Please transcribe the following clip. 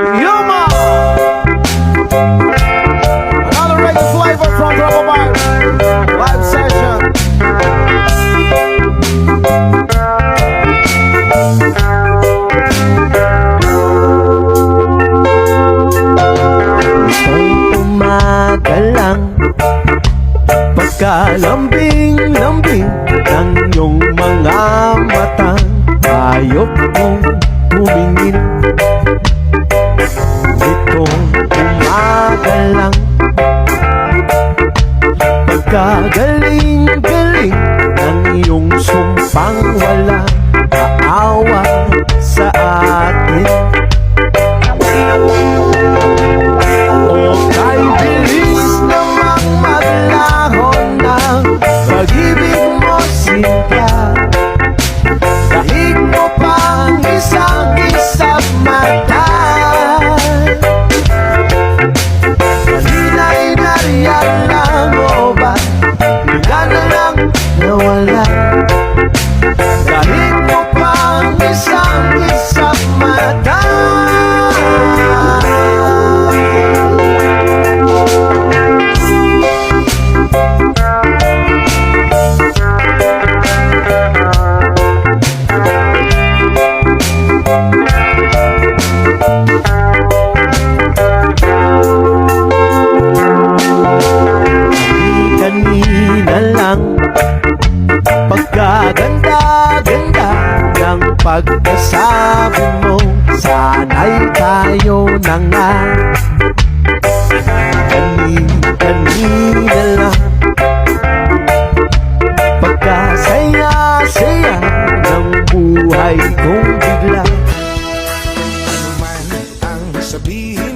Yuma! Another reggae flavor from Trouble Vibes. Live session. Itong umaga lang, pagkalambing-lambing ng iyong mga mata, ayok mong humingin. Itong umaga lang, pagkagaling-galing ng iyong sumpang wala kaawa sa atin. O kay bilis namang maglaho ng pag-ibig mo, Sinta. Dahig mo pang isang mata. Kanina'y nariyan lang mo ba? Bigla na lang nawala. Dahig mo pang isang mata. Kanina lang, pagkaganda-ganda ng pagkasabi mo, sana'y tayo na nga. Kanina lang, pagkasaya-saya ng buhay kong bigla. Ano man ang sabihin